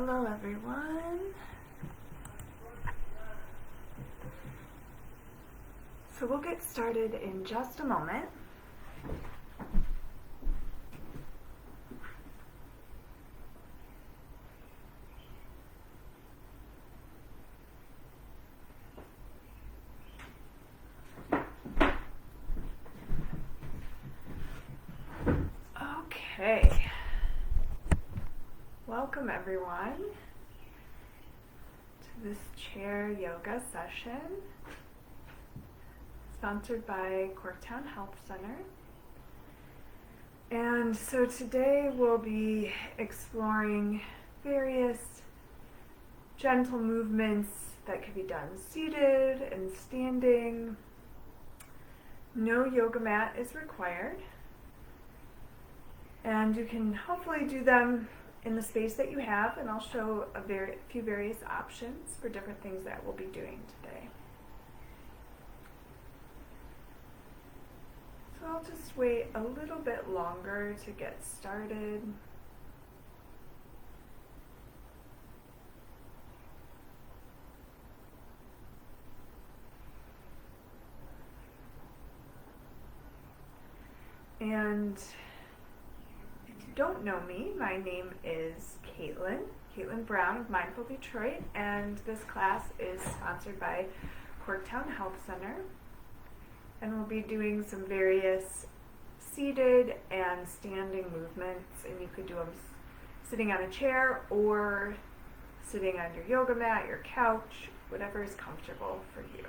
Hello everyone. So we'll get started in just a moment. Okay. Welcome everyone to this chair yoga session sponsored by Corktown Health Center. And so today we'll be exploring various gentle movements that can be done seated and standing. No yoga mat is required. And you can hopefully do them in the space that you have, and I'll show a few various options for different things that we'll be doing today. So I'll just wait a little bit longer to get started. And don't know me, my name is Caitlin Brown of Mindful Detroit, and this class is sponsored by Corktown Health Center. And we'll be doing some various seated and standing movements, and you could do them sitting on a chair or sitting on your yoga mat, your couch, whatever is comfortable for you.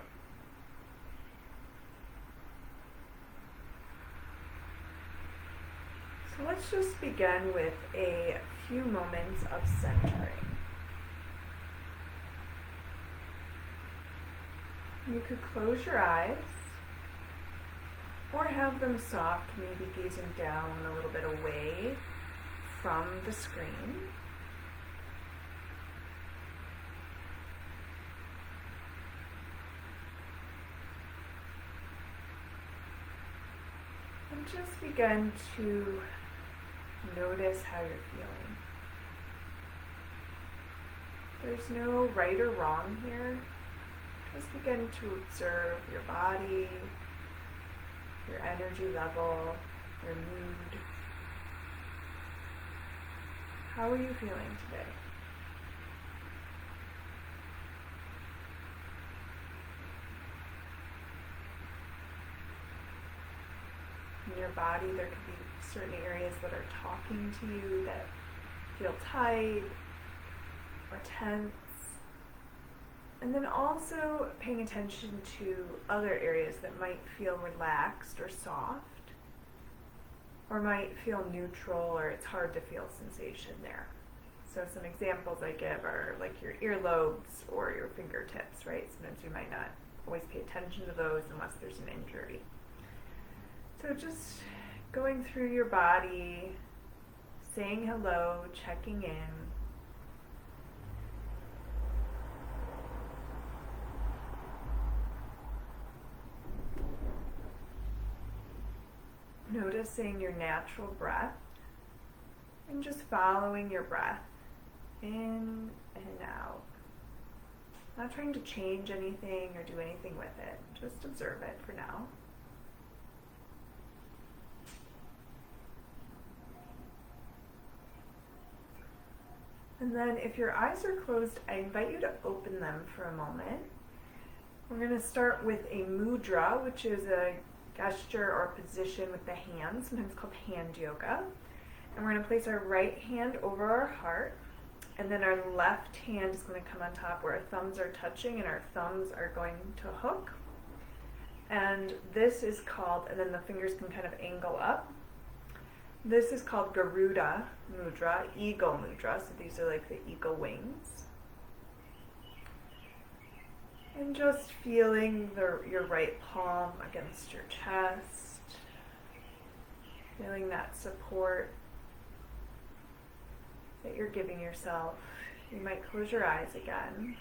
So let's just begin with a few moments of centering. You could close your eyes or have them soft, maybe gazing down a little bit away from the screen. And just begin to notice how you're feeling. There's no right or wrong here. Just begin to observe your body, your energy level, your mood. How are you feeling today? In your body, there could be certain areas that are talking to you that feel tight or tense. And then also paying attention to other areas that might feel relaxed or soft, or might feel neutral, or it's hard to feel sensation there. So some examples I give are like your earlobes or your fingertips, right? Sometimes you might not always pay attention to those unless there's an injury. So just going through your body, saying hello, checking in. Noticing your natural breath and just following your breath in and out. Not trying to change anything or do anything with it. Just observe it for now. And then if your eyes are closed, I invite you to open them for a moment. We're going to start with a mudra, which is a gesture or position with the hands, sometimes called hand yoga. And we're going to place our right hand over our heart, and then our left hand is going to come on top where our thumbs are touching, and our thumbs are going to hook. And this is called, and then the fingers can kind of angle up. This is called Garuda Mudra, Eagle Mudra, so these are like the eagle wings. And just feeling your right palm against your chest, feeling that support that you're giving yourself. You might close your eyes again.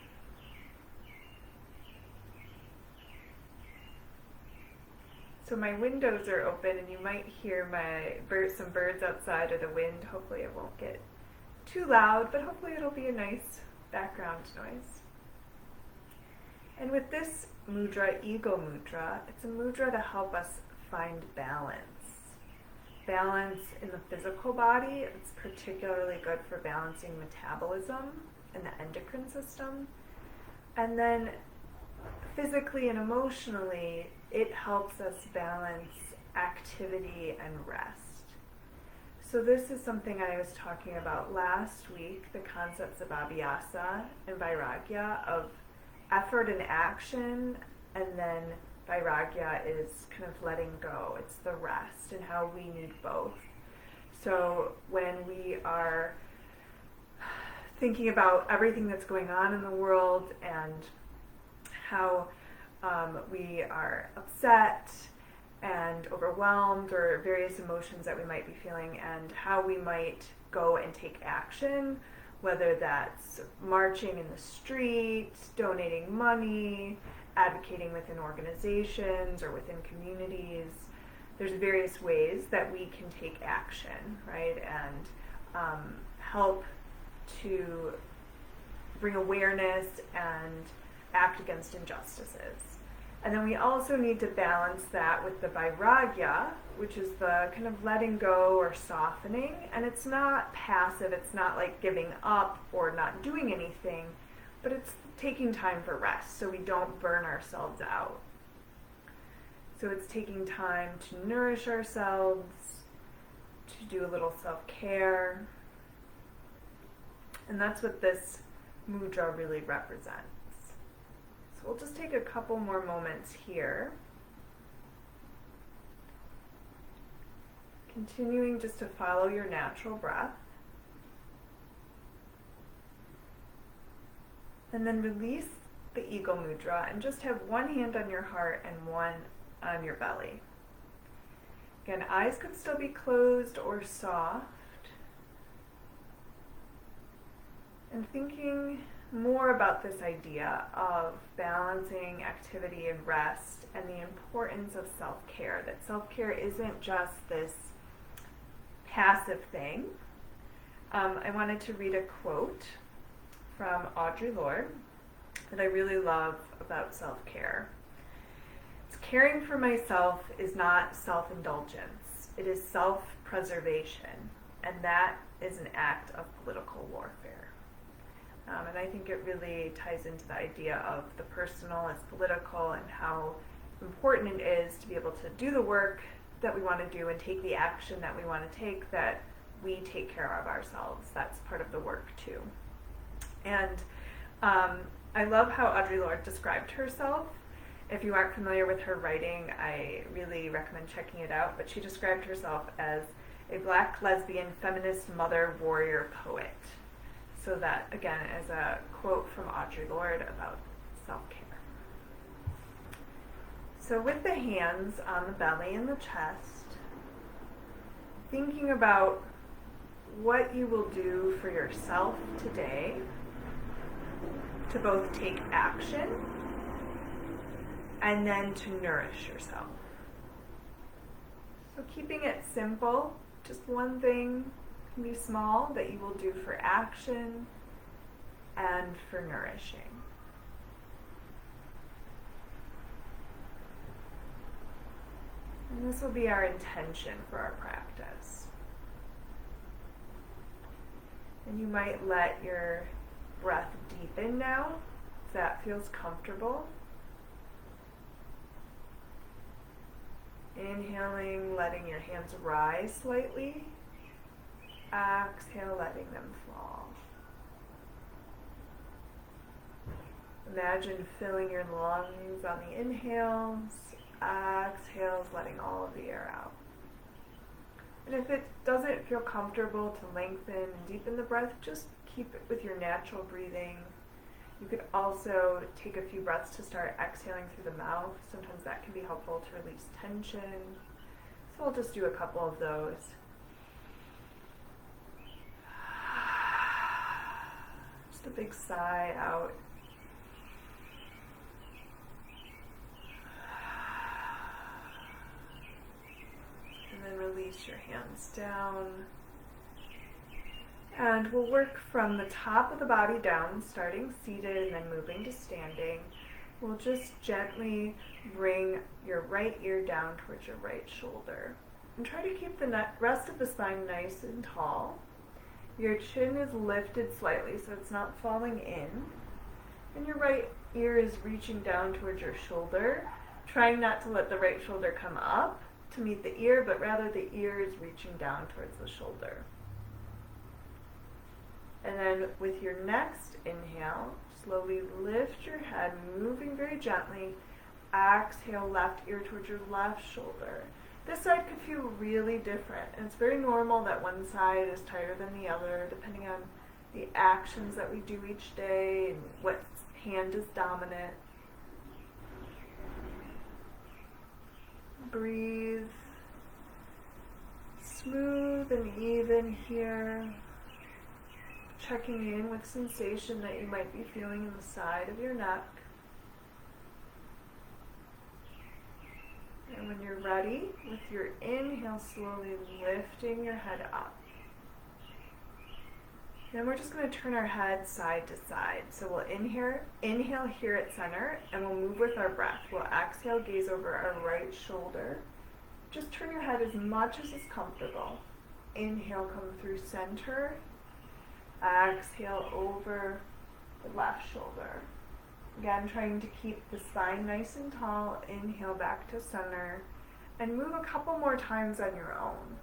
So my windows are open and you might hear some birds outside or the wind. Hopefully it won't get too loud, but hopefully it'll be a nice background noise. And with this mudra, Ego Mudra, it's a mudra to help us find balance. Balance in the physical body. It's particularly good for balancing metabolism and the endocrine system. And then physically and emotionally, it helps us balance activity and rest. So this is something I was talking about last week, the concepts of abhyasa and vairagya, of effort and action, and then vairagya is kind of letting go. It's the rest and how we need both. So when we are thinking about everything that's going on in the world and how we are upset and overwhelmed, or various emotions that we might be feeling, and how we might go and take action, whether that's marching in the street, donating money, advocating within organizations or within communities. There's various ways that we can take action, right, and help to bring awareness and act against injustices. And then we also need to balance that with the vairagya, which is the kind of letting go or softening. And it's not passive, it's not like giving up or not doing anything, but it's taking time for rest so we don't burn ourselves out. So it's taking time to nourish ourselves, to do a little self-care. And that's what this mudra really represents. So we'll just take a couple more moments here. Continuing just to follow your natural breath. And then release the Ego Mudra and just have one hand on your heart and one on your belly. Again, eyes could still be closed or soft. And thinking more about this idea of balancing activity and rest and the importance of self-care, that self-care isn't just this passive thing. I wanted to read a quote from Audre Lorde that I really love about self-care. It's caring for myself is not self-indulgence, it is self-preservation, and that is an act of political warfare. And I think it really ties into the idea of the personal as political and how important it is to be able to do the work that we want to do and take the action that we want to take, that we take care of ourselves. That's part of the work too. And I love how Audre Lorde described herself. If you aren't familiar with her writing, I really recommend checking it out. But she described herself as a Black lesbian feminist mother warrior poet. So that, again, is a quote from Audre Lorde about self-care. So with the hands on the belly and the chest, thinking about what you will do for yourself today to both take action and then to nourish yourself. So keeping it simple, just one thing can be small that you will do for action and for nourishing. And this will be our intention for our practice. And you might let your breath deepen now, if that feels comfortable. Inhaling, letting your hands rise slightly. Exhale, letting them fall. Imagine filling your lungs on the inhales. Exhales, letting all of the air out. And if it doesn't feel comfortable to lengthen and deepen the breath, just keep it with your natural breathing. You could also take a few breaths to start exhaling through the mouth. Sometimes that can be helpful to release tension. So I'll just do a couple of those. Just a big sigh out. And then release your hands down. And we'll work from the top of the body down, starting seated and then moving to standing. We'll just gently bring your right ear down towards your right shoulder. And try to keep the rest of the spine nice and tall. Your chin is lifted slightly so it's not falling in. And your right ear is reaching down towards your shoulder, trying not to let the right shoulder come up to meet the ear, but rather the ear is reaching down towards the shoulder. And then with your next inhale, slowly lift your head, moving very gently. Exhale, left ear towards your left shoulder. This side could feel really different, and it's very normal that one side is tighter than the other, depending on the actions that we do each day and what hand is dominant. Breathe. Smooth and even here. Checking in with sensation that you might be feeling in the side of your neck. And when you're ready, with your inhale, slowly lifting your head up. Then we're just going to turn our head side to side. So we'll inhale here at center, and we'll move with our breath. We'll exhale, gaze over our right shoulder. Just turn your head as much as is comfortable. Inhale, come through center. Exhale over the left shoulder. Again, trying to keep the spine nice and tall. Inhale back to center. And move a couple more times on your own.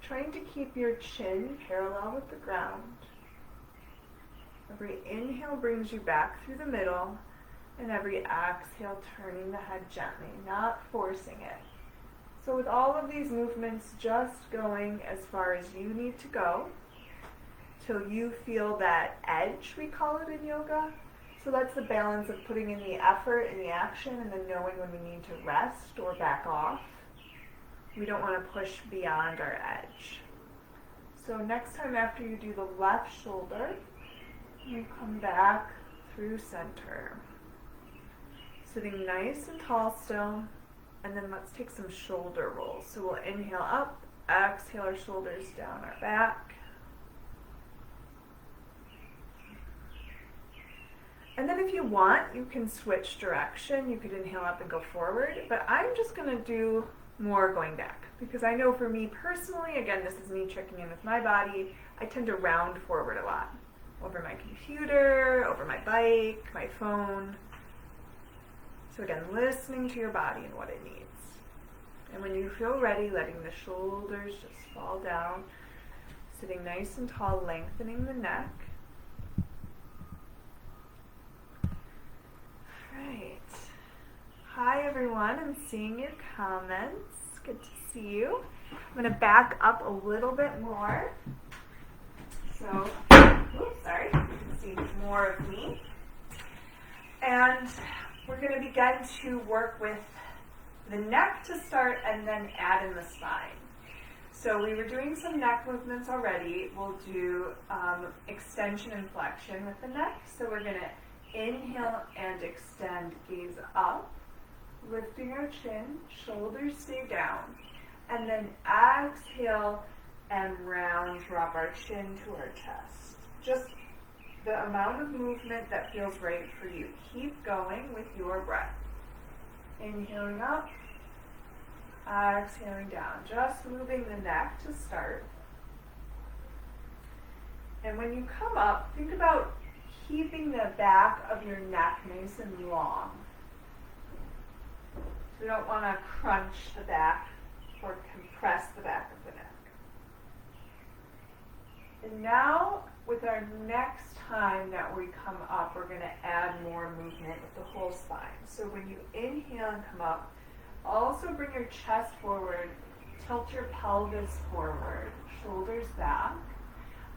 Trying to keep your chin parallel with the ground. Every inhale brings you back through the middle. And every exhale, turning the head gently, not forcing it. So with all of these movements, just going as far as you need to go, till you feel that edge, we call it in yoga. So that's the balance of putting in the effort and the action and then knowing when we need to rest or back off. We don't want to push beyond our edge. So next time after you do the left shoulder, you come back through center. Sitting nice and tall still, and then let's take some shoulder rolls. So we'll inhale up, exhale our shoulders down our back. And then if you want, you can switch direction. You could inhale up and go forward, but I'm just going to do more going back because I know for me personally, again, this is me checking in with my body, I tend to round forward a lot. Over my computer, over my bike, my phone. So again, listening to your body and what it needs. And when you feel ready, letting the shoulders just fall down, sitting nice and tall, lengthening the neck. Right. Hi everyone, I'm seeing your comments. Good to see you. I'm going to back up a little bit more. So, sorry, you can see more of me. And we're going to begin to work with the neck to start and then add in the spine. So we were doing some neck movements already. We'll do extension and flexion with the neck. So we're going to inhale and extend, gaze up, lifting our chin, shoulders stay down, and then exhale and round, drop our chin to our chest. Just the amount of movement that feels right for you. Keep going with your breath. Inhaling up, exhaling down, just moving the neck to start. And when you come up, think about keeping the back of your neck nice and long. So we don't want to crunch the back or compress the back of the neck. And now, with our next time that we come up, we're going to add more movement with the whole spine. So when you inhale and come up, also bring your chest forward, tilt your pelvis forward, shoulders back.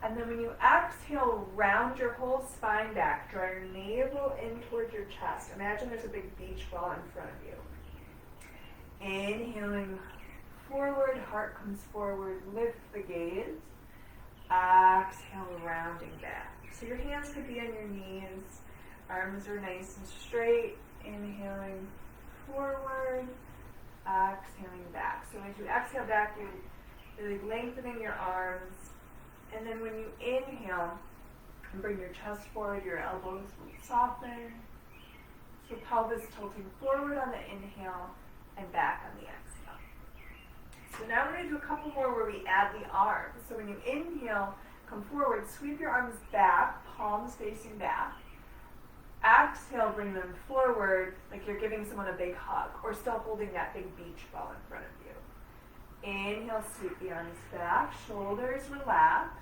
And then when you exhale, round your whole spine back. Draw your navel in towards your chest. Imagine there's a big beach ball in front of you. Inhaling forward, heart comes forward, lift the gaze. Exhale, rounding back. So your hands could be on your knees. Arms are nice and straight. Inhaling forward, exhaling back. So as you exhale back, you're really lengthening your arms And then when you inhale, bring your chest forward, your elbows will soften. So pelvis tilting forward on the inhale and back on the exhale. So now we're going to do a couple more where we add the arms. So when you inhale, come forward, sweep your arms back, palms facing back. Exhale, bring them forward like you're giving someone a big hug or still holding that big beach ball in front of you. Inhale, sweep the arms back, shoulders relaxed.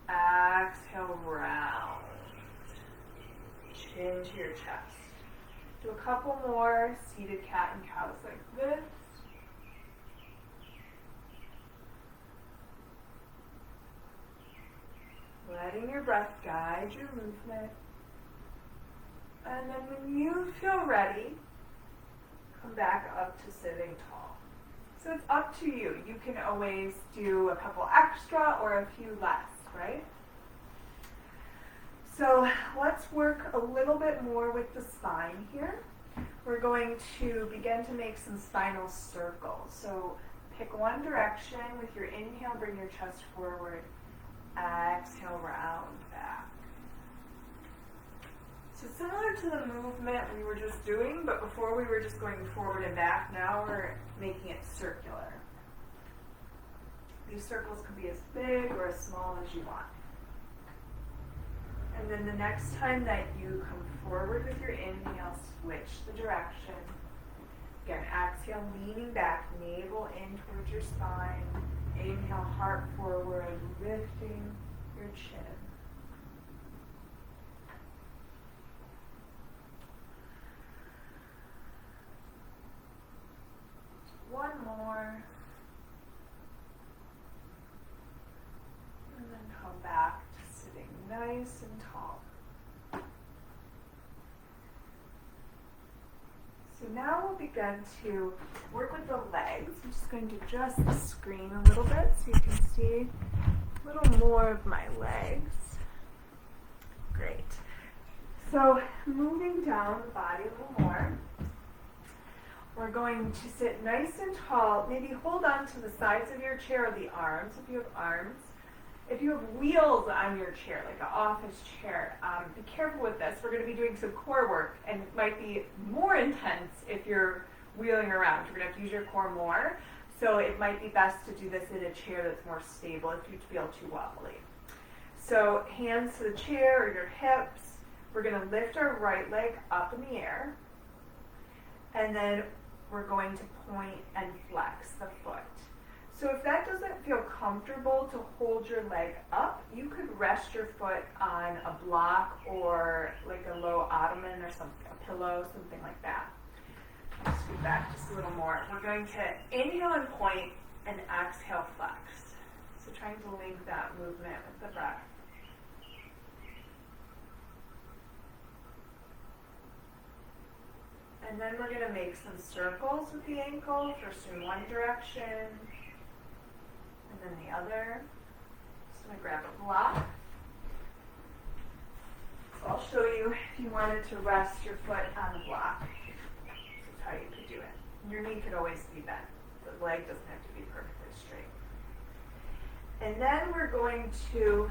Exhale, round. Chin to your chest. Do a couple more seated cat and cows like this. Letting your breath guide your movement. And then when you feel ready, come back up to sitting tall. So it's up to you. You can always do a couple extra or a few less, right? So let's work a little bit more with the spine here. We're going to begin to make some spinal circles. So pick one direction. With your inhale, bring your chest forward. Exhale, round back. So similar to the movement we were just doing, but before we were just going forward and back, now we're making it circular. These circles could be as big or as small as you want. And then the next time that you come forward with your inhale, switch the direction. Again, exhale, leaning back, navel in towards your spine. Inhale, heart forward, lifting your chin. One more. And then come back to sitting nice and tall. So now we'll begin to work with the legs. I'm just going to adjust the screen a little bit so you can see a little more of my legs. Great. So moving down the body a little more. We're going to sit nice and tall. Maybe hold on to the sides of your chair or the arms if you have arms. If you have wheels on your chair, like an office chair, be careful with this. We're going to be doing some core work, and it might be more intense if you're wheeling around. You're going to have to use your core more, so it might be best to do this in a chair that's more stable if you feel too wobbly. So hands to the chair or your hips. We're going to lift our right leg up in the air, and then we're going to point and flex the foot. So if that doesn't feel comfortable to hold your leg up, you could rest your foot on a block or like a low ottoman or something, a pillow, something like that. I'll scoot back just a little more. We're going to inhale and point and exhale flex. So trying to link that movement with the breath. And then we're going to make some circles with the ankle, first in one direction, and then the other. Just going to grab a block. So I'll show you if you wanted to rest your foot on the block. This is how you could do it. Your knee could always be bent. The leg doesn't have to be perfectly straight. And then we're going to,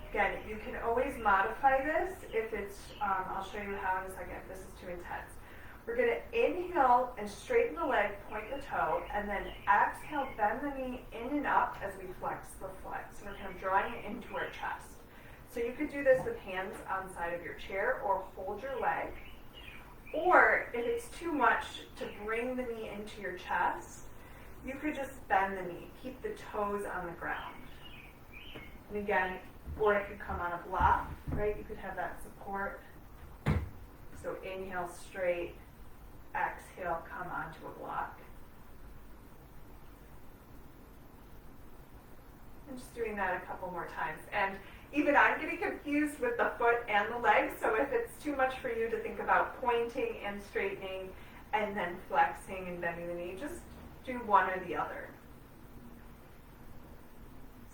again, you can always modify this if it's, I'll show you how in a second if this is too intense. We're going to inhale and straighten the leg, point the toe, and then exhale, bend the knee in and up as we flex the foot. So we're kind of drawing it into our chest. So you could do this with hands on the side of your chair or hold your leg. Or if it's too much to bring the knee into your chest, you could just bend the knee. Keep the toes on the ground. And again, or it could come on a block, right? You could have that support. So inhale straight, exhale, come onto a block. I'm just doing that a couple more times. And even I'm getting confused with the foot and the leg, so if it's too much for you to think about pointing and straightening and then flexing and bending the knee, just do one or the other.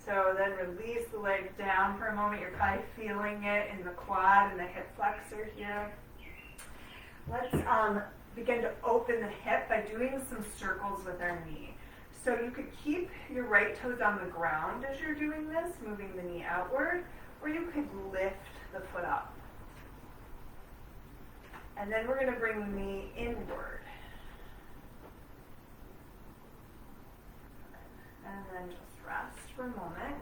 So then release the leg down for a moment. You're probably feeling it in the quad and the hip flexor here. Let's begin to open the hip by doing some circles with our knee. So you could keep your right toes on the ground as you're doing this, moving the knee outward, or you could lift the foot up. And then we're going to bring the knee inward. And then just rest for a moment.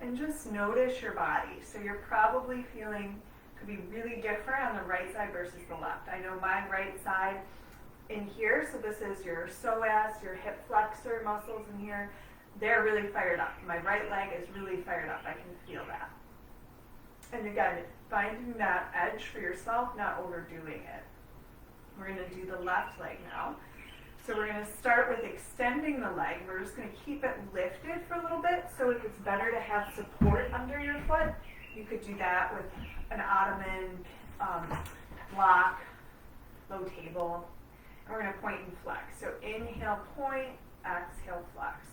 And just notice your body. So you're probably feeling, could be really different on the right side versus the left. I know my right side in here, so this is your psoas, your hip flexor muscles in here, they're really fired up. My right leg is really fired up. I can feel that. And again, finding that edge for yourself, not overdoing it. We're going to do the left leg now. So we're going to start with extending the leg. We're just going to keep it lifted for a little bit, so if it's better to have support under your foot, you could do that with an ottoman, block, low table. And we're going to point and flex. So inhale, point, exhale, flex.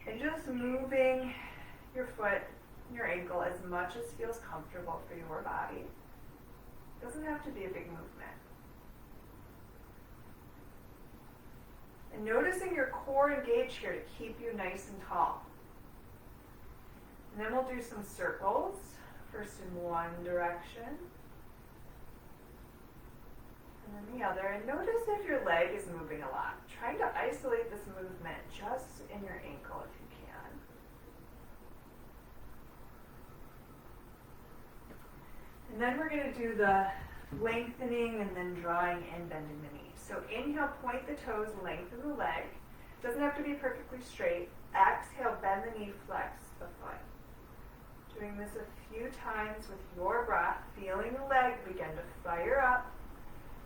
And just moving your foot, your ankle as much as feels comfortable for your body. It doesn't have to be a big movement. And noticing your core engaged here to keep you nice and tall. And then we'll do some circles, first in one direction, and then the other. And notice if your leg is moving a lot. Try to isolate this movement just in your ankle if you can. And then we're going to do the lengthening and then drawing and bending the knee. So inhale, point the toes, lengthen the leg. Doesn't have to be perfectly straight. Exhale, bend the knee, flex the foot. Doing this a few times with your breath, feeling the leg begin to fire up.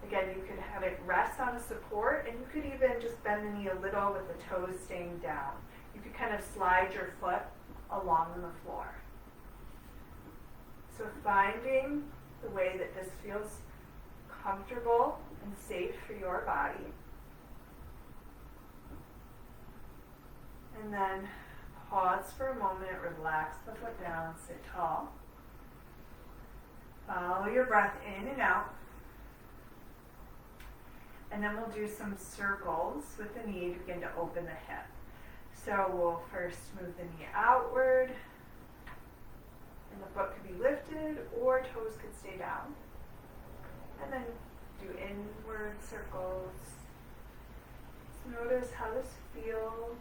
Again, you could have it rest on a support, and you could even just bend the knee a little with the toes staying down. You could kind of slide your foot along on the floor. So finding the way that this feels comfortable and safe for your body. And then pause for a moment, relax the foot down, sit tall. Follow your breath in and out. And then we'll do some circles with the knee to begin to open the hip. So we'll first move the knee outward, and the foot could be lifted or toes could stay down. And then do inward circles. Just notice how this feels.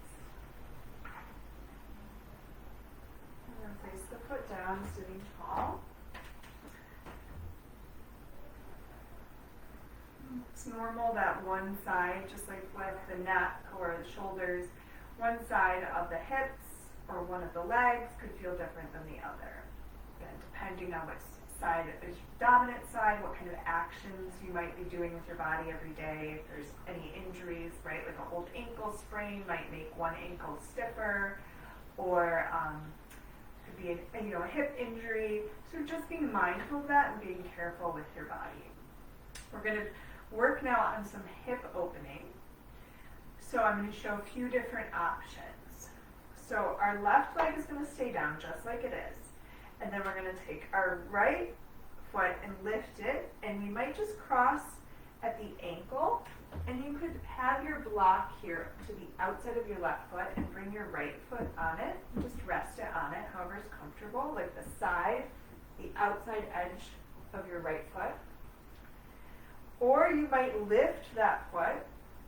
And then place the foot down, sitting tall. It's normal that one side, just like with the neck or the shoulders, one side of the hips or one of the legs could feel different than the other. Again, depending on which side is your dominant side, what kind of actions you might be doing with your body every day. If there's any injuries, right, like an old ankle sprain might make one ankle stiffer, or could be a hip injury. So just being mindful of that and being careful with your body. We're going to work now on some hip opening. So I'm going to show a few different options. So our left leg is going to stay down just like it is. And then we're going to take our right foot and lift it. And we might just cross at the ankle. And you could have your block here to the outside of your left foot and bring your right foot on it. Just rest it on it, however is comfortable, like the side, the outside edge of your right foot. Or you might lift that foot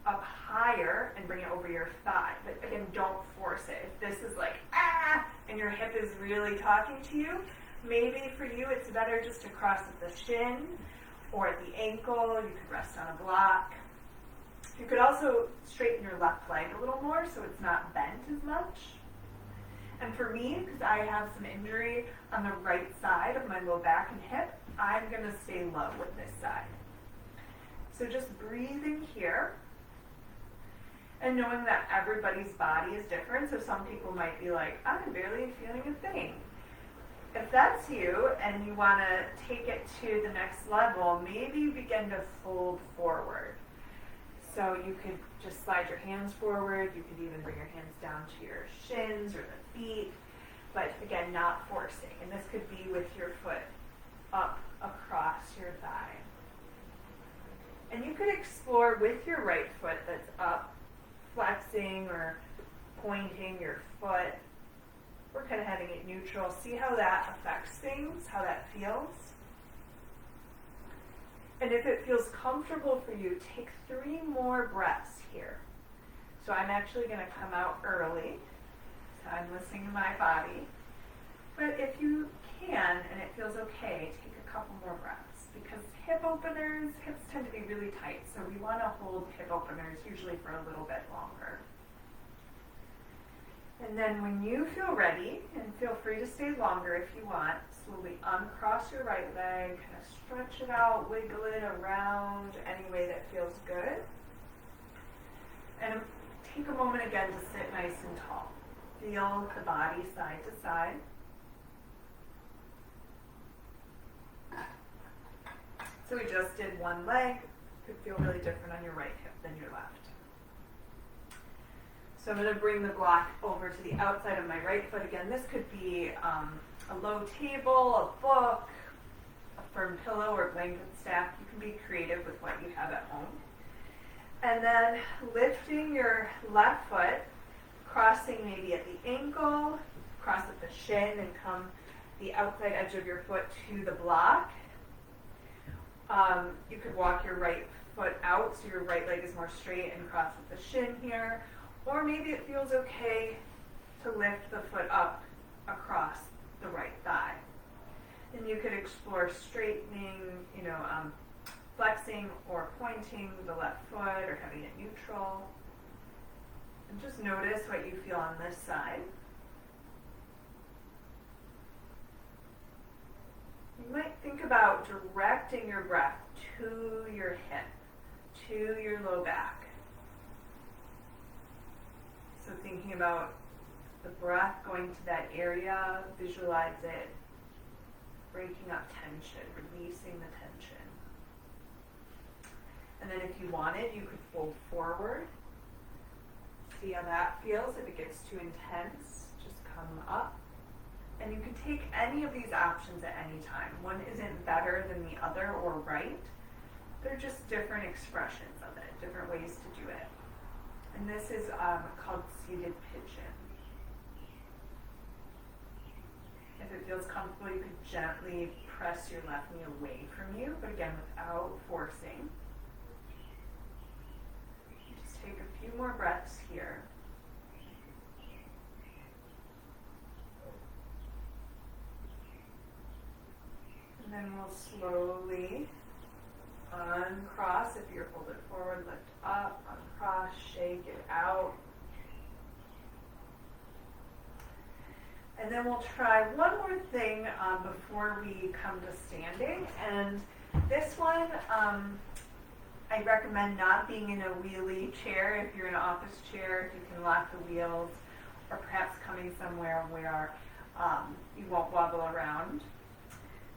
up higher and bring it over your thigh. But again, don't force it. If this is like, and your hip is really talking to you, maybe for you it's better just to cross at the shin or at the ankle. You could rest on a block. You could also straighten your left leg a little more so it's not bent as much. And for me, because I have some injury on the right side of my low back and hip, I'm going to stay low with this side. So just breathing here and knowing that everybody's body is different. So some people might be like, I'm barely feeling a thing. If that's you and you want to take it to the next level, maybe begin to fold forward. So you could just slide your hands forward. You could even bring your hands down to your shins or the feet. But again, not forcing. And this could be with your foot up across your thigh. And you could explore with your right foot that's up, flexing or pointing your foot. We're kind of having it neutral. See how that affects things, how that feels. And if it feels comfortable for you, take 3 more breaths here. So I'm actually going to come out early. So I'm listening to my body. But if you can, and it feels okay, take a couple more breaths. Because hip openers, hips tend to be really tight. So we want to hold hip openers usually for a little bit longer. And then when you feel ready, and feel free to stay longer if you want, slowly uncross your right leg, kind of stretch it out, wiggle it around any way that feels good. And take a moment again to sit nice and tall. Feel the body side to side. So we just did one leg. Could feel really different on your right hip than your left. So I'm going to bring the block over to the outside of my right foot again. This could be a low table, a book, a firm pillow, or blanket staff. You can be creative with what you have at home. And then lifting your left foot, crossing maybe at the ankle, cross at the shin, and come the outside edge of your foot to the block. You could walk your right foot out so your right leg is more straight and cross at the shin here. Or maybe it feels okay to lift the foot up across the right thigh. And you could explore straightening, flexing or pointing the left foot or having it neutral. And just notice what you feel on this side. You might think about directing your breath to your hip, to your low back. So thinking about the breath going to that area, visualize it, breaking up tension, releasing the tension. And then if you wanted, you could fold forward. See how that feels. If it gets too intense, just come up. And you can take any of these options at any time. One isn't better than the other or right. They're just different expressions of it, different ways to do it. And this is called seated pigeon. If it feels comfortable, you could gently press your left knee away from you, but again, without forcing. Just take a few more breaths here. And then we'll slowly uncross. If you're folded forward, lift up, uncross, shake it out. And then we'll try one more thing before we come to standing. And this one, I recommend not being in a wheelie chair. If you're in an office chair, if you can lock the wheels, or perhaps coming somewhere where you won't wobble around.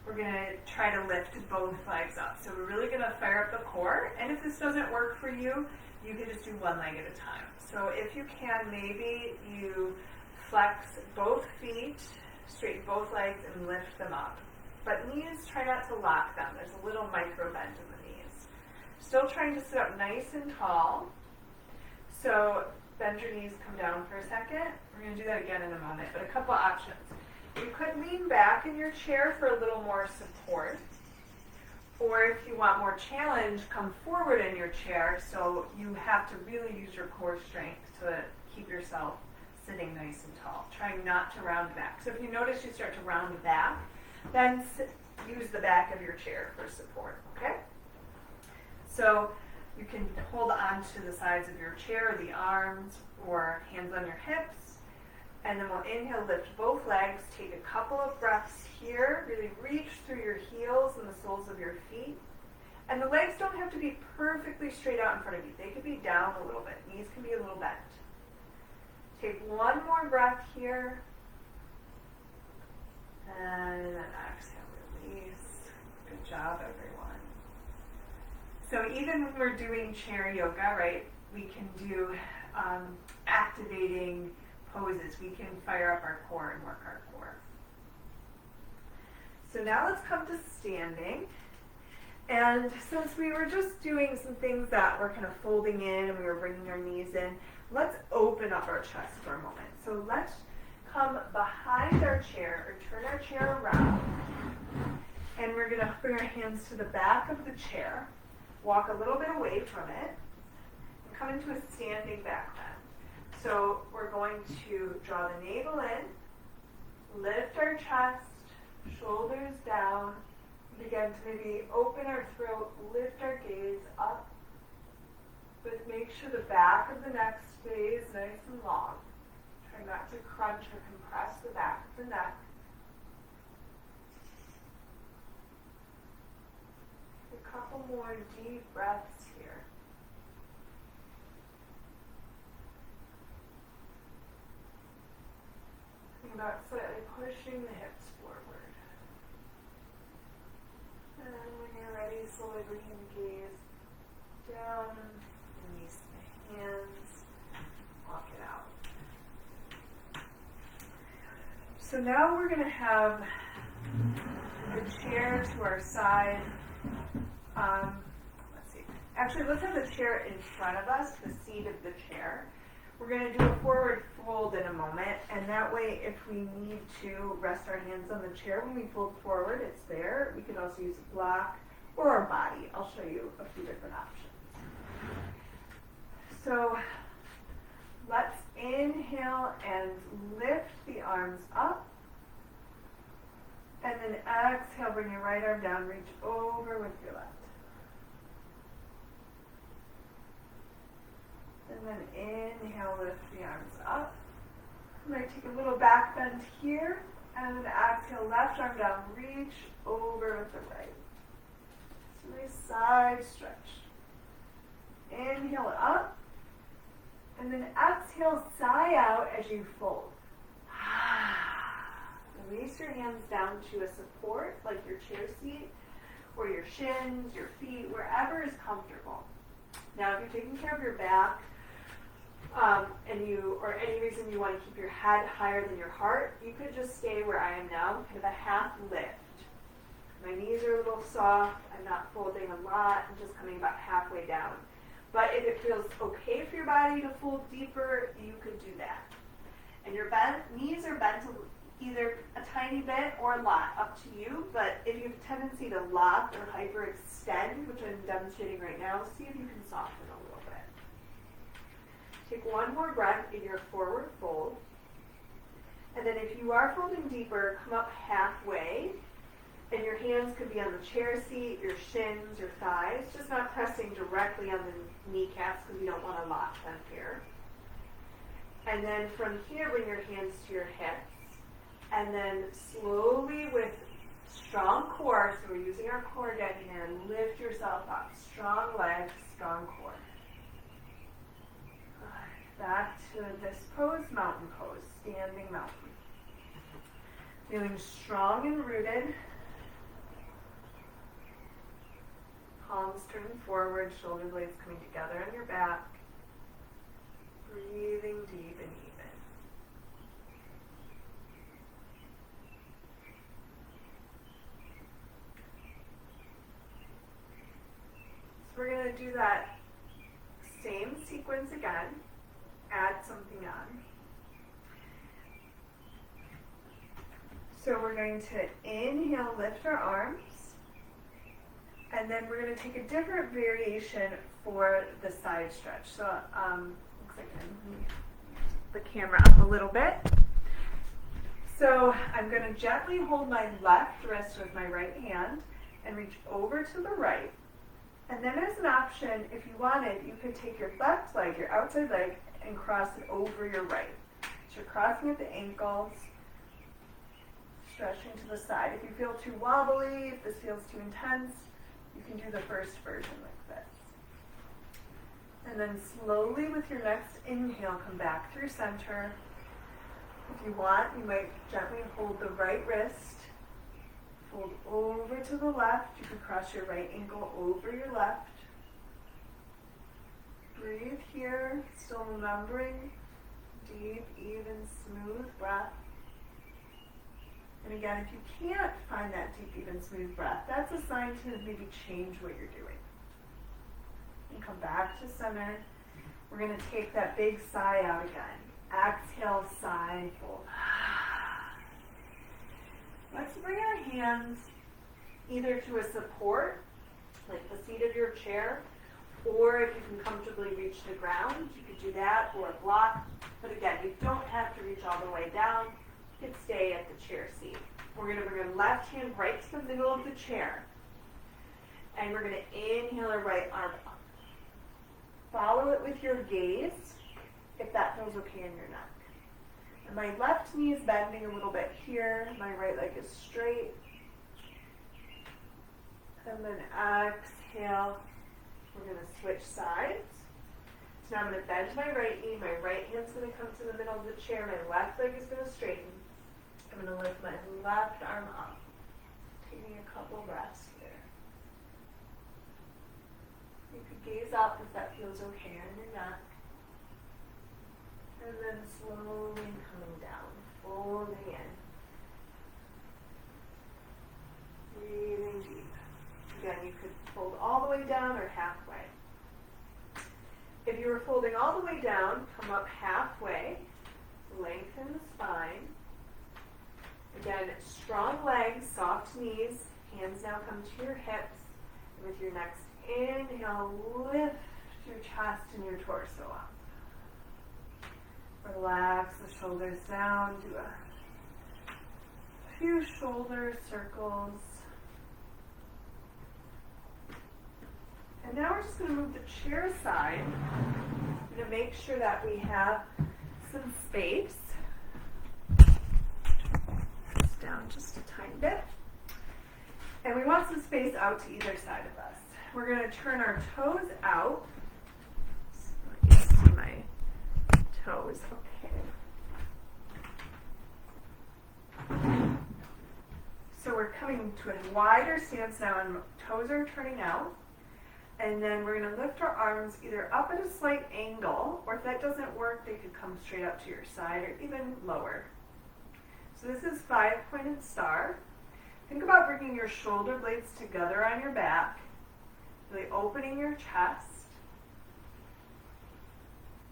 We're going to try to lift both legs up. So we're really going to fire up the core. And if this doesn't work for you, you can just do one leg at a time. So if you can, maybe you flex both feet, straighten both legs, and lift them up. But knees, try not to lock them. There's a little micro bend in the knees. Still trying to sit up nice and tall. So bend your knees, come down for a second. We're going to do that again in a moment, but a couple options. You could lean back in your chair for a little more support. Or if you want more challenge, come forward in your chair so you have to really use your core strength to keep yourself sitting nice and tall. Trying not to round back. So if you notice you start to round back, then use the back of your chair for support, okay? So you can hold on to the sides of your chair or the arms or hands on your hips. And then we'll inhale, lift both legs, take a couple of breaths here, really reach through your heels and the soles of your feet. And the legs don't have to be perfectly straight out in front of you. They could be down a little bit. Knees can be a little bent. Take one more breath here. And then exhale, release. Good job, everyone. So even when we're doing chair yoga, right, we can do activating poses. We can fire up our core and work our core. So now let's come to standing. And since we were just doing some things that were kind of folding in and we were bringing our knees in, let's open up our chest for a moment. So let's come behind our chair or turn our chair around. And we're going to bring our hands to the back of the chair, walk a little bit away from it, and come into a standing back bend. So we're going to draw the navel in, lift our chest, shoulders down, begin to maybe open our throat, lift our gaze up, but make sure the back of the neck stays nice and long. Try not to crunch or compress the back of the neck. A couple more deep breaths here. Think about slightly pushing the hips forward. And when you're ready, slowly bring the gaze down, release the hands, walk it out. So now we're going to have the chair to our side. Let's see. Actually, let's have the chair in front of us, the seat of the chair. We're going to do a forward fold in a moment, and that way if we need to rest our hands on the chair when we fold forward, it's there. We can also use a block or our body. I'll show you a few different options. So let's inhale and lift the arms up. And then exhale, bring your right arm down, reach over with your left. And then inhale, lift the arms up. You might take a little back bend here. And then exhale, left arm down, reach over with the right. So nice side stretch. Inhale up. And then exhale, sigh out as you fold. Release your hands down to a support, like your chair seat, or your shins, your feet, wherever is comfortable. Now, if you're taking care of your back, or any reason you want to keep your head higher than your heart, you could just stay where I am now, kind of a half lift. My knees are a little soft. I'm not folding a lot. I'm just coming about halfway down. But if it feels okay for your body to fold deeper, you could do that. And your knees are bent either a tiny bit or a lot, up to you. But if you have a tendency to lock or hyperextend, which I'm demonstrating right now, see if you can soften a little bit. Take one more breath in your forward fold. And then if you are folding deeper, come up halfway. And your hands could be on the chair seat, your shins, your thighs, just not pressing directly on the kneecaps because you don't want to lock them here. And then from here, bring your hands to your hips. And then slowly with strong core, so we're using our core again here, lift yourself up. Strong legs, strong core. Back to this pose, mountain pose, standing mountain. Feeling strong and rooted. Palms turning forward, shoulder blades coming together on your back. Breathing deep and even. So we're going to do that same sequence again. Add something on. So we're going to inhale, lift our arms. And then we're going to take a different variation for the side stretch. So looks like I'm moving the camera up a little bit. So I'm going to gently hold my left wrist with my right hand and reach over to the right. And then as an option, if you wanted, you could take your left leg, your outside leg, and cross it over your right. So you're crossing at the ankles, stretching to the side. If you feel too wobbly, if this feels too intense, you can do the first version like this. And then slowly with your next inhale, come back through center. If you want, you might gently hold the right wrist, fold over to the left. You can cross your right ankle over your left. Breathe here, still remembering deep, even, smooth breath. And again, if you can't find that deep, even, smooth breath, that's a sign to maybe change what you're doing. And come back to center. We're going to take that big sigh out again. Exhale, sigh, fold. Let's bring our hands either to a support, like the seat of your chair, or if you can comfortably reach the ground, you could do that, or a block. But again, you don't have to reach all the way down. You could stay at the chair seat. We're going to bring our left hand right to the middle of the chair. And we're going to inhale our right arm up. Follow it with your gaze, if that feels okay in your neck. And my left knee is bending a little bit here. My right leg is straight. And then exhale. We're going to switch sides. So now I'm going to bend my right knee. My right hand's going to come to the middle of the chair. My left leg is going to straighten. I'm going to lift my left arm up. Taking a couple breaths here. You could gaze up if that feels okay on your neck. And then slowly coming down, folding in. Breathing deep. Again, you could fold all the way down or halfway. If you were folding all the way down, come up halfway, lengthen the spine. Again, strong legs, soft knees, hands now come to your hips. And with your next inhale, lift your chest and your torso up. Relax the shoulders down, do a few shoulder circles. And now we're just going to move the chair aside. I'm going to make sure that we have some space. Just down just a tiny bit. And we want some space out to either side of us. We're going to turn our toes out. So let me see my toes. Okay. So we're coming to a wider stance now, and toes are turning out. And then we're going to lift our arms either up at a slight angle, or if that doesn't work, they could come straight up to your side or even lower. So this is 5-pointed star. Think about bringing your shoulder blades together on your back, really opening your chest.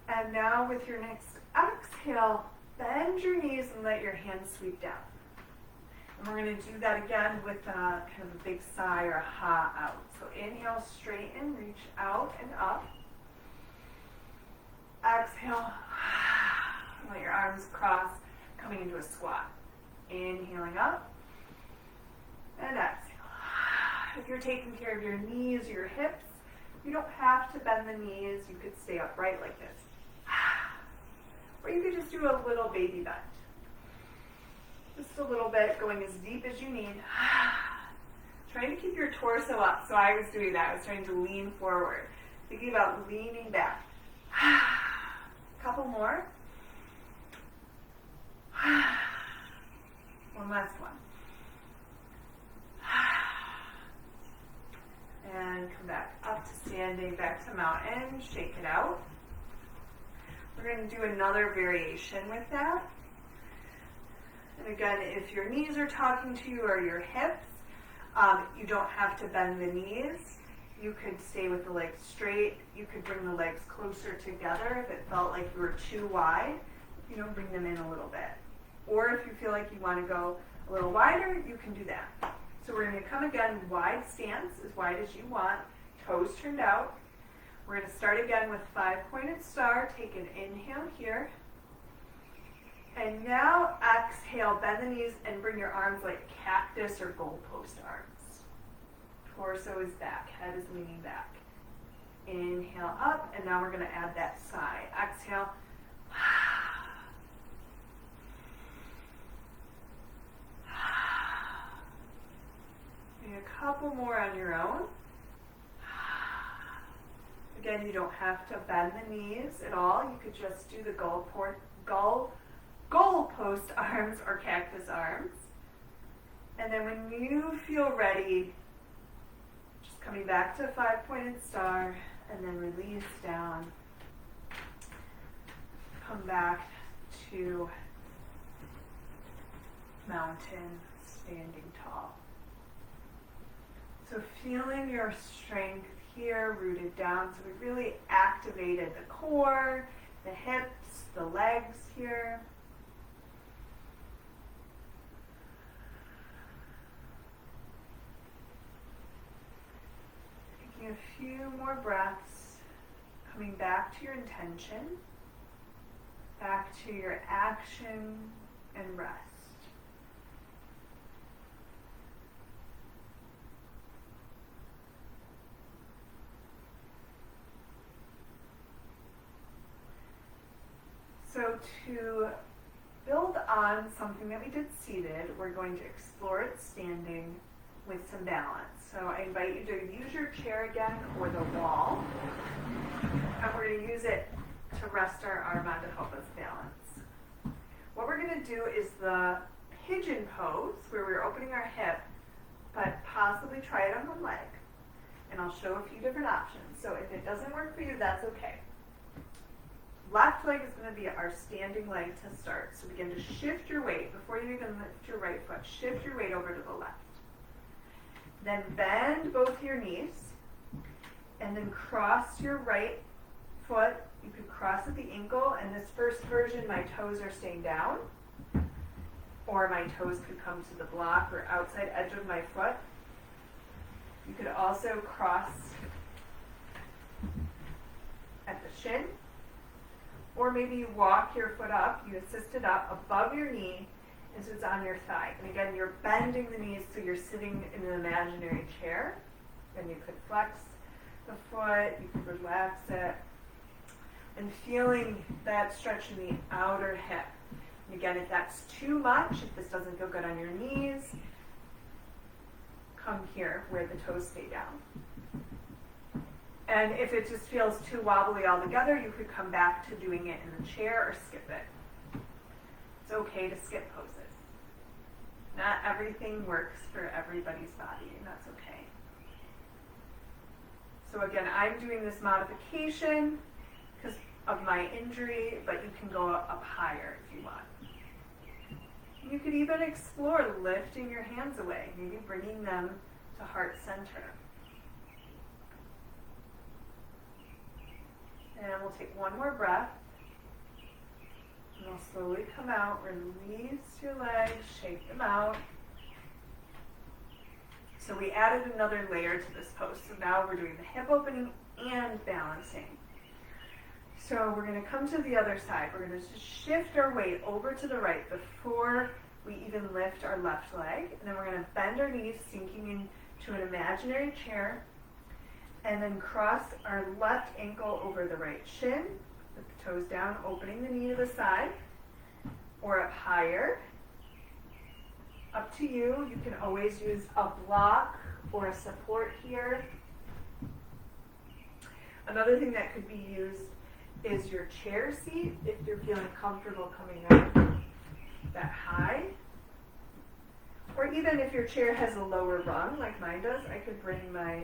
And now with your next exhale, bend your knees and let your hands sweep down. And we're going to do that again with kind of a big sigh or a ha out. So inhale, straighten, reach out and up. Exhale, let your arms cross, coming into a squat. Inhaling up and exhale. If you're taking care of your knees, your hips, you don't have to bend the knees. You could stay upright like this. Or you could just do a little baby bend. Just a little bit, going as deep as you need. Trying to keep your torso up. So I was doing that. I was trying to lean forward. Thinking about leaning back. Couple more. One last one. And come back up to standing, back to mountain. Shake it out. We're going to do another variation with that. And again, if your knees are talking to you or your hips, you don't have to bend the knees. You could stay with the legs straight. You could bring the legs closer together if it felt like you were too wide. Bring them in a little bit. Or if you feel like you want to go a little wider, you can do that. So we're going to come again, wide stance, as wide as you want, toes turned out. We're going to start again with 5-pointed star. Take an inhale here. And now exhale, bend the knees and bring your arms like cactus or goalpost arms. Torso is back, head is leaning back. Inhale up, and now we're going to add that sigh. Exhale. Maybe a couple more on your own. Again, you don't have to bend the knees at all. You could just do the goalpost arms or cactus arms. And then when you feel ready, just coming back to 5-pointed star and then release down. Come back to mountain, standing tall. So feeling your strength here, rooted down. So we really activated the core, the hips, the legs here. Taking a few more breaths, coming back to your intention, back to your action and rest. So to build on something that we did seated, we're going to explore it standing with some balance. So I invite you to use your chair again or the wall, and we're going to use it to rest our arm on to help us balance. What we're going to do is the pigeon pose, where we're opening our hip, but possibly try it on one leg. And I'll show a few different options. So if it doesn't work for you, that's okay. Left leg is going to be our standing leg to start. So begin to shift your weight. Before you even lift your right foot, shift your weight over to the left. Then bend both your knees, and then cross your right foot. You could cross at the ankle, and this first version, my toes are staying down, or my toes could come to the block or outside edge of my foot. You could also cross at the shin, or maybe you walk your foot up, you assist it up above your knee, and so it's on your thigh. And again, you're bending the knees so you're sitting in an imaginary chair. And you could flex the foot, you could relax it, and feeling that stretch in the outer hip. And again, if that's too much, if this doesn't feel good on your knees, come here where the toes stay down. And if it just feels too wobbly altogether, you could come back to doing it in the chair or skip it. It's okay to skip poses. Not everything works for everybody's body, and that's okay. So again, I'm doing this modification because of my injury, but you can go up higher if you want. You could even explore lifting your hands away, maybe bringing them to heart center. And we'll take one more breath. And we'll slowly come out, release your legs, shake them out. So we added another layer to this pose. So now we're doing the hip opening and balancing. So we're going to come to the other side. We're going to just shift our weight over to the right before we even lift our left leg. And then we're going to bend our knees, sinking into an imaginary chair. And then cross our left ankle over the right shin, with the toes down, opening the knee to the side, or up higher. Up to you. You can always use a block or a support here. Another thing that could be used is your chair seat, if you're feeling comfortable coming up that high. Or even if your chair has a lower rung, like mine does, I could bring my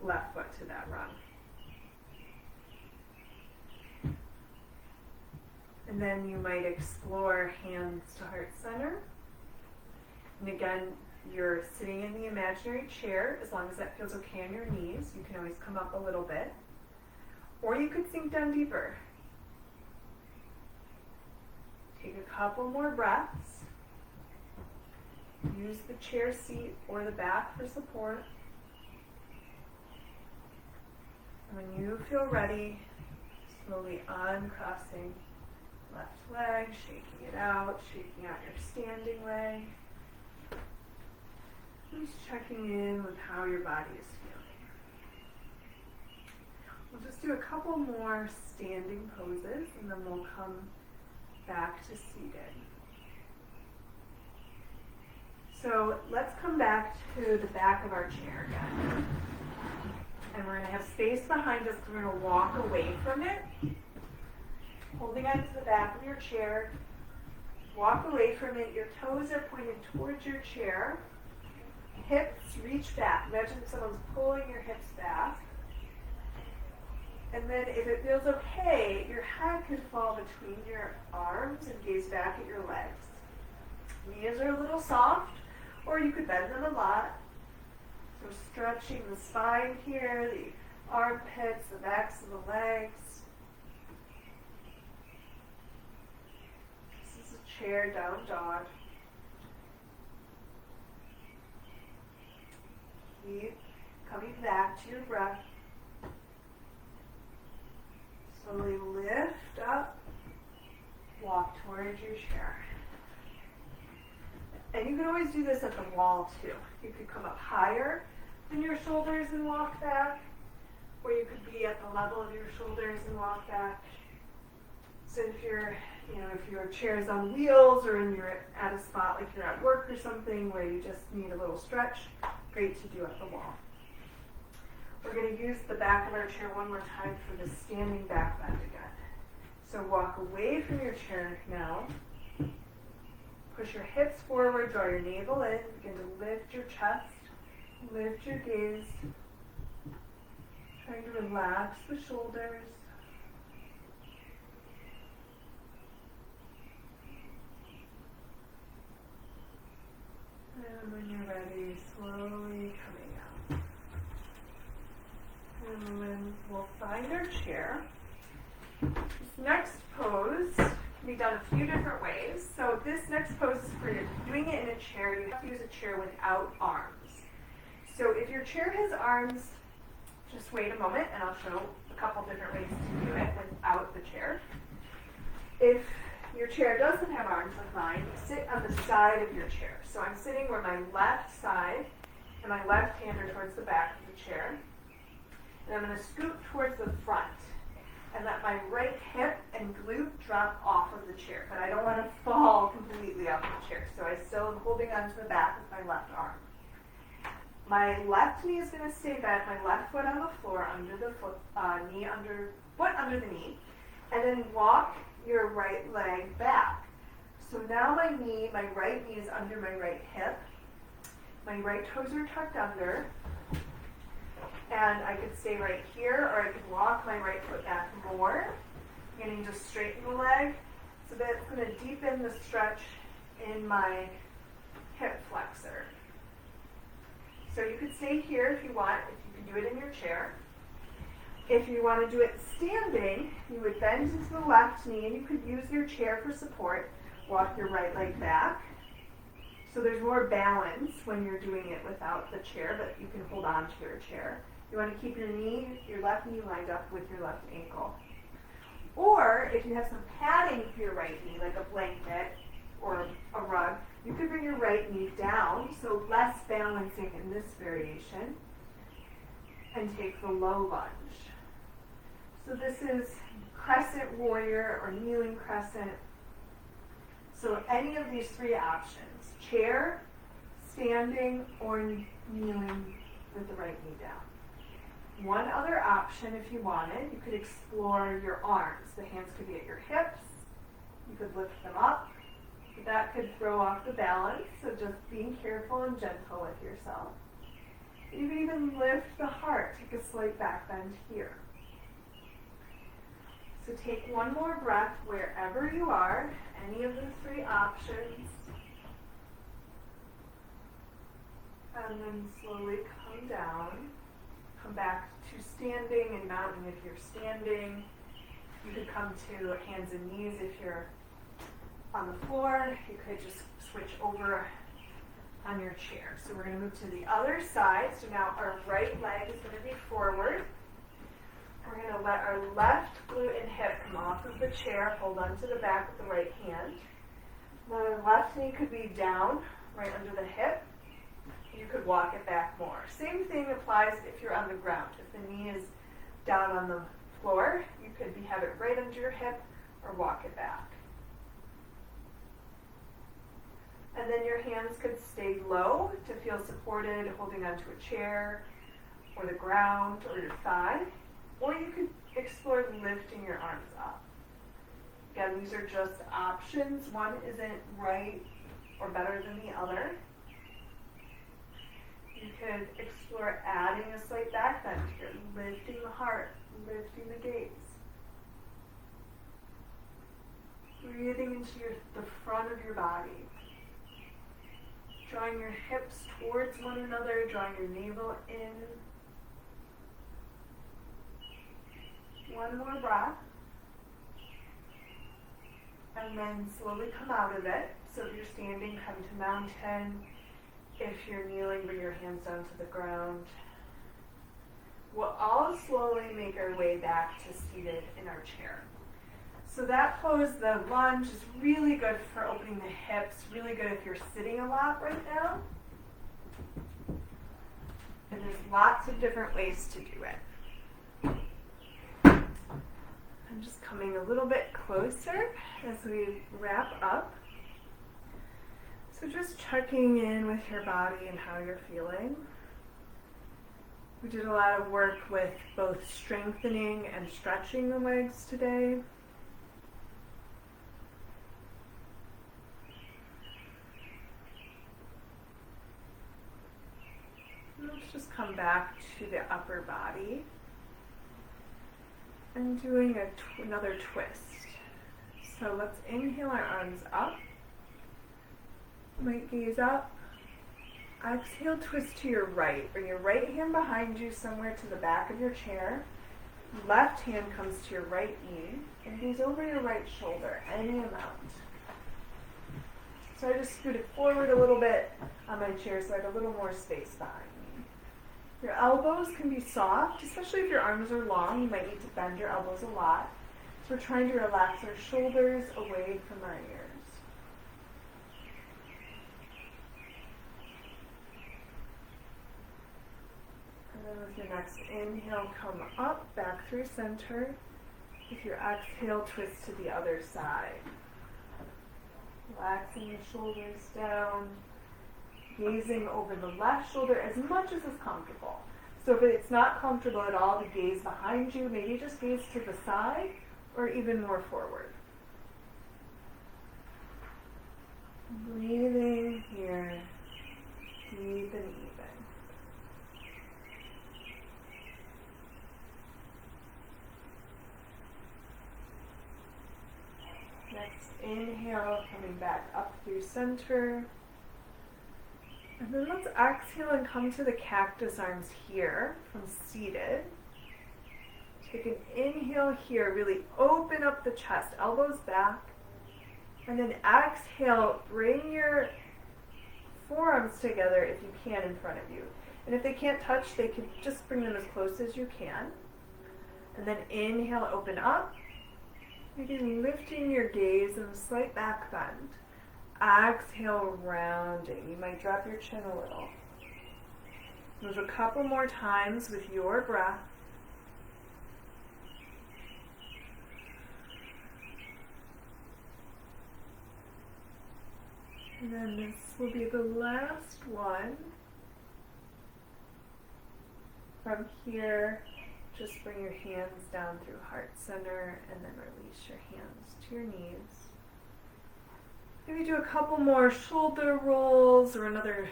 left foot to that rung. And then you might explore hands to heart center. And again, you're sitting in the imaginary chair, as long as that feels okay on your knees. You can always come up a little bit. Or you could sink down deeper. Take a couple more breaths. Use the chair seat or the back for support. And when you feel ready, slowly uncrossing left leg, shaking it out, shaking out your standing leg. Just checking in with how your body is feeling. We'll just do a couple more standing poses, and then we'll come back to seated. So let's come back to the back of our chair again. And we're going to have space behind us. We're going to walk away from it, holding on to the back of your chair. Walk away from it. Your toes are pointed towards your chair. Hips reach back. Imagine someone's pulling your hips back. And then if it feels okay, your head could fall between your arms and gaze back at your legs. Knees are a little soft, or you could bend them a lot. So stretching the spine here, the armpits, the backs of the legs. This is a chair down dog. Keep coming back to your breath. Slowly lift up, walk towards your chair. And you can always do this at the wall too. You could come up higher than your shoulders and walk back, or you could be at the level of your shoulders and walk back. So if your chair is on wheels, or you're at a spot like you're at work or something where you just need a little stretch, great to do at the wall. We're going to use the back of our chair one more time for the standing back bend again. So walk away from your chair now. Push your hips forward, draw your navel in, begin to lift your chest, lift your gaze. Trying to relax the shoulders. And when you're ready, slowly coming out. And then we'll find our chair. This next pose can be done a few different ways. So this next pose is for doing it in a chair. You have to use a chair without arms. So if your chair has arms, just wait a moment and I'll show a couple different ways to do it without the chair. If your chair doesn't have arms like mine, sit on the side of your chair. So I'm sitting where my left side and my left hand are towards the back of the chair. And I'm going to scoot towards the front and let my right hip and glute drop off of the chair. But I don't want to fall completely off the chair. So I still am holding onto the back with my left arm. My left knee is going to stay bent, my left foot on the floor, under the foot under the knee. And then walk your right leg back. So now my right knee is under my right hip. My right toes are tucked under. And I could stay right here, or I could walk my right foot back more. Beginning to straighten the leg. So that's going to deepen the stretch in my hip flexor. So you could stay here if you want, if you can do it in your chair. If you want to do it standing, you would bend into the left knee, and you could use your chair for support. Walk your right leg back. So there's more balance when you're doing it without the chair, but you can hold on to your chair. You want to keep your left knee lined up with your left ankle. Or if you have some padding for your right knee, like a blanket or a rug, you could bring your right knee down, so less balancing in this variation, and take the low lunge. So this is crescent warrior or kneeling crescent. So any of these three options, chair, standing, or kneeling with the right knee down. One other option, if you wanted, you could explore your arms. The hands could be at your hips. You could lift them up. That could throw off the balance, so just being careful and gentle with yourself. You can even lift the heart, take a slight back bend here. So take one more breath wherever you are, any of the three options. And then slowly come down. Come back to standing and mountain if you're standing. You could come to hands and knees if you're on the floor. You could just switch over on your chair. So we're going to move to the other side. So now our right leg is going to be forward. We're going to let our left glute and hip come off of the chair. Hold on to the back with the right hand. Now the left knee could be down, right under the hip. You could walk it back more. Same thing applies if you're on the ground. If the knee is down on the floor, you could have it right under your hip or walk it back. And then your hands could stay low to feel supported, holding onto a chair or the ground or your thigh. Or you could explore lifting your arms up. Again, these are just options. One isn't right or better than the other. You could explore adding a slight back bend here, lifting the heart, lifting the gaze. Breathing into the front of your body. drawing your hips towards one another, drawing your navel in. One more breath. And then slowly come out of it. So if you're standing, come to mountain. If you're kneeling, bring your hands down to the ground. We'll all slowly make our way back to seated in our chair. So that pose, the lunge, is really good for opening the hips, really good if you're sitting a lot right now. And there's lots of different ways to do it. I'm just coming a little bit closer as we wrap up. So just checking in with your body and how you're feeling. We did a lot of work with both strengthening and stretching the legs today. Let's just come back to the upper body and doing another twist. So let's inhale our arms up. Might gaze up. Exhale, twist to your right. Bring your right hand behind you somewhere to the back of your chair. Left hand comes to your right knee and goes over your right shoulder, any amount. So I just scooted forward a little bit on my chair so I had a little more space behind me. Your elbows can be soft, especially if your arms are long. You might need to bend your elbows a lot. So we're trying to relax our shoulders away from our ears. And then with your next inhale, come up, back through center. With your exhale, twist to the other side. Relaxing the shoulders down. Gazing over the left shoulder as much as is comfortable. So if it's not comfortable at all to gaze behind you, maybe just gaze to the side or even more forward. Breathing here, deep and even. Next inhale, coming back up through center. And then let's exhale and come to the cactus arms here from seated. Take an inhale here, really open up the chest, elbows back. And then exhale, bring your forearms together if you can in front of you. And if they can't touch, they can just bring them as close as you can. And then inhale, open up. Again, lifting your gaze and a slight back bend. Exhale, rounding. You might drop your chin a little. Move a couple more times with your breath. And then this will be the last one. From here, just bring your hands down through heart center and then release your hands to your knees. Maybe do a couple more shoulder rolls or another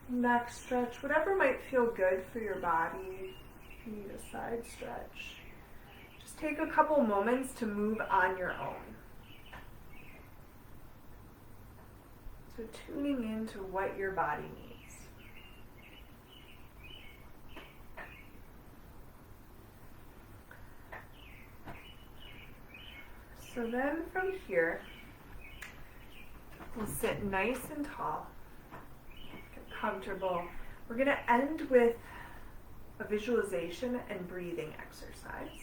neck stretch, whatever might feel good for your body. If you need a side stretch, just take a couple moments to move on your own. So tuning into what your body needs. So then from here, we'll sit nice and tall, get comfortable. We're going to end with a visualization and breathing exercise.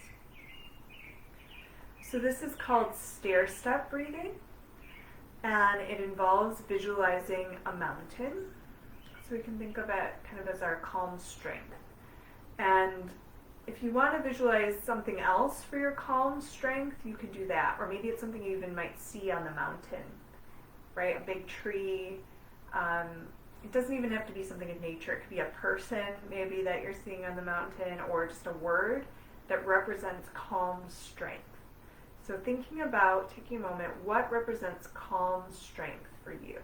So this is called stair step breathing, and it involves visualizing a mountain. So we can think of it kind of as our calm strength. And if you want to visualize something else for your calm strength, you can do that. Or maybe it's something you even might see on the mountain. Right, a big tree. It doesn't even have to be something in nature. It could be a person maybe that you're seeing on the mountain, or just a word that represents calm strength. So thinking about, taking a moment, what represents calm strength for you?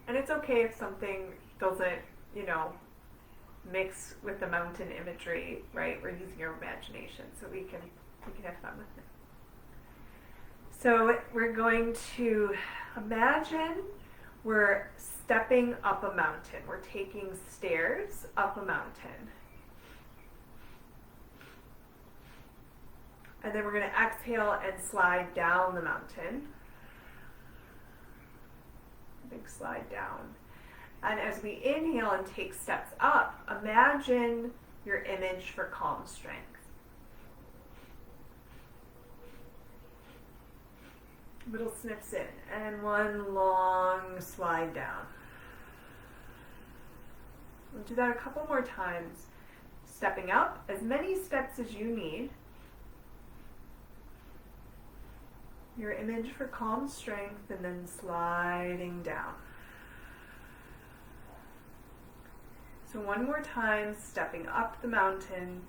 And it's okay if something doesn't, mix with the mountain imagery, right? We're using your imagination, so we can have fun with it. So we're going to imagine We're stepping up a mountain. We're taking stairs up a mountain. And then we're going to exhale and slide down the mountain. Big slide down. And as we inhale and take steps up, imagine your image for calm strength. Little sniffs in, and one long slide down. We'll do that a couple more times. Stepping up, as many steps as you need. Your image for calm strength, and then sliding down. So one more time, stepping up the mountain,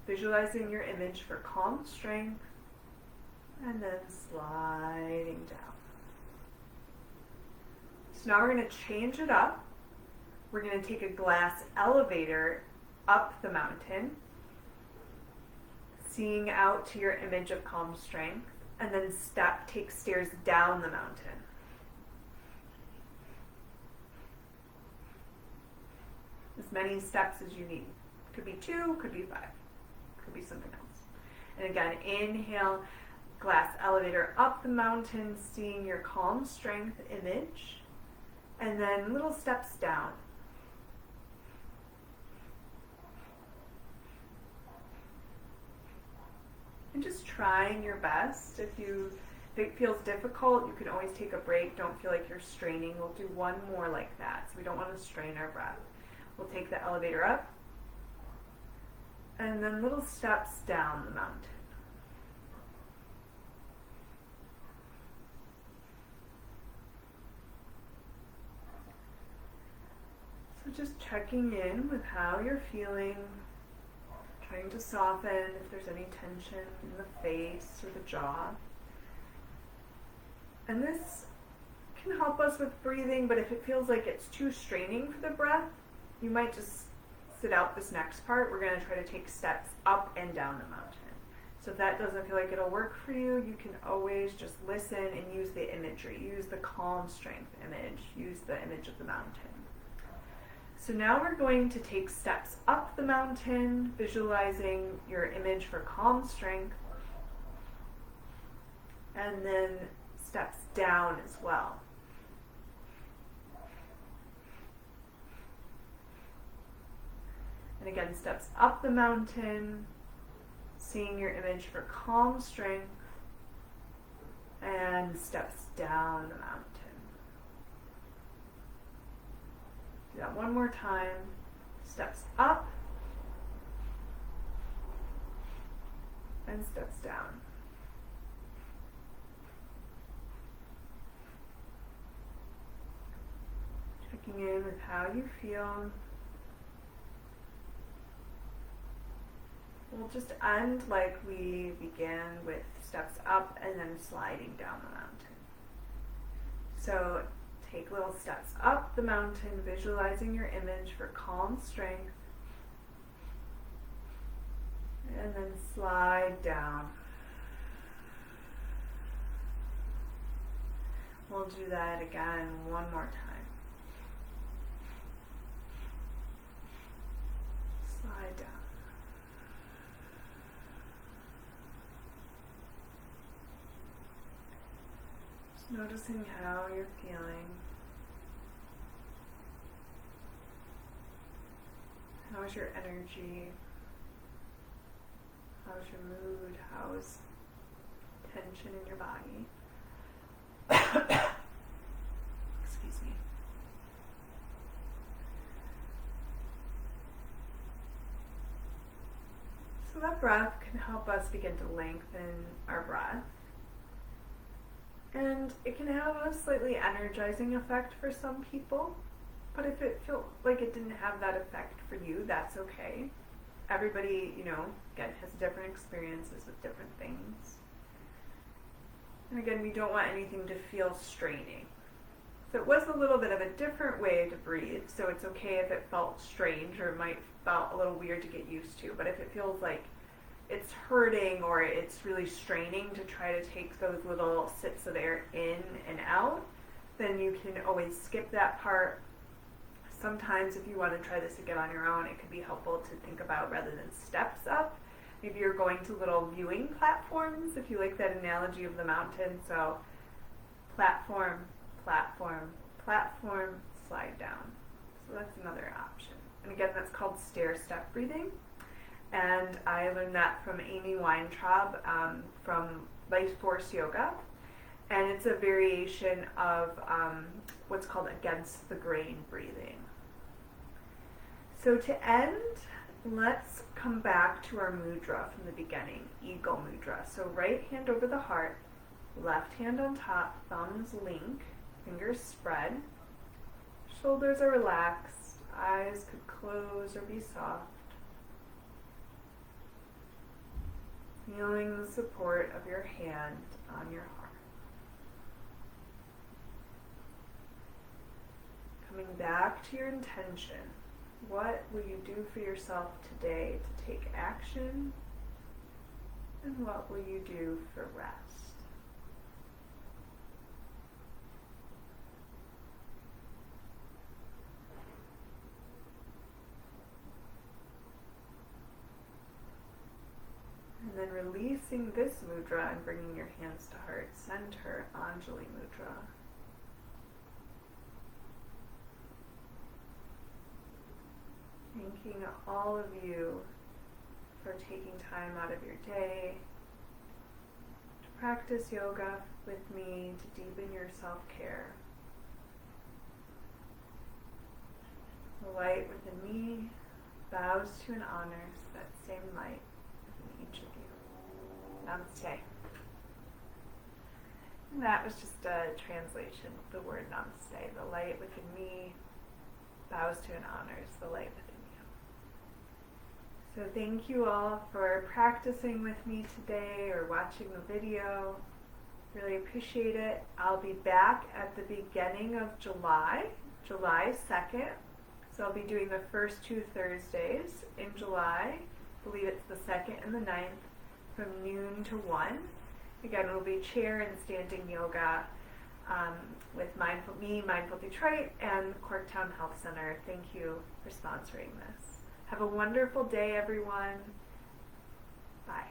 visualizing your image for calm strength, and then sliding down. So now we're going to change it up. We're going to take a glass elevator up the mountain, seeing out to your image of calm strength, and then take stairs down the mountain. As many steps as you need. Could be 2, could be 5, could be something else. And again, inhale, glass elevator up the mountain, seeing your calm strength image, and then little steps down. And just trying your best. If it feels difficult, you can always take a break. Don't feel like you're straining. We'll do one more like that. So we don't want to strain our breath. We'll take the elevator up, and then little steps down the mountain. So just checking in with how you're feeling, trying to soften if there's any tension in the face or the jaw. And this can help us with breathing, but if it feels like it's too straining for the breath, you might just sit out this next part. We're going to try to take steps up and down the mountain. So if that doesn't feel like it'll work for you, you can always just listen and use the imagery. Use the calm strength image. Use the image of the mountain. So now we're going to take steps up the mountain, visualizing your image for calm strength, and then steps down as well. And again, steps up the mountain, seeing your image for calm strength, and steps down the mountain. Do that one more time. Steps up, and steps down. Checking in with how you feel. We'll just end like we began, with steps up and then sliding down the mountain. So take little steps up the mountain, visualizing your image for calm strength, and then slide down. We'll do that again one more time. Slide down. Noticing how you're feeling. How's your energy? How's your mood? How's tension in your body? Excuse me. So that breath can help us begin to lengthen our breath. And it can have a slightly energizing effect for some people, but if it felt like it didn't have that effect for you, that's okay. Everybody, again, has different experiences with different things. And again, we don't want anything to feel straining. So it was a little bit of a different way to breathe, so it's okay if it felt strange or it might felt a little weird to get used to, but if it feels like it's hurting or it's really straining to try to take those little sips of air in and out, then you can always skip that part. Sometimes if you want to try this again on your own, it could be helpful to think about, rather than steps up, maybe you're going to little viewing platforms, if you like that analogy of the mountain. So platform, platform, platform, slide down. So that's another option. And again, that's called stair-step breathing. And I learned that from Amy Weintraub from Life Force Yoga. And it's a variation of what's called against the grain breathing. So to end, let's come back to our mudra from the beginning, Eagle Mudra. So right hand over the heart, left hand on top, thumbs link, fingers spread, shoulders are relaxed, eyes could close or be soft. Feeling the support of your hand on your heart. Coming back to your intention. What will you do for yourself today to take action? And what will you do for rest? And then releasing this mudra and bringing your hands to heart center, Anjali Mudra. Thanking all of you for taking time out of your day to practice yoga with me, to deepen your self-care. The light within me bows to and honors that same light within each of you. Namaste. And that was just a translation of the word namaste. The light within me bows to and honors the light within you. So thank you all for practicing with me today or watching the video. Really appreciate it. I'll be back at the beginning of July 2nd. So I'll be doing the first 2 Thursdays in July. I believe it's the 2nd and the 9th from noon to 1. Again, it'll be chair and standing yoga with Mindful Detroit, and Corktown Health Center. Thank you for sponsoring this. Have a wonderful day, everyone. Bye.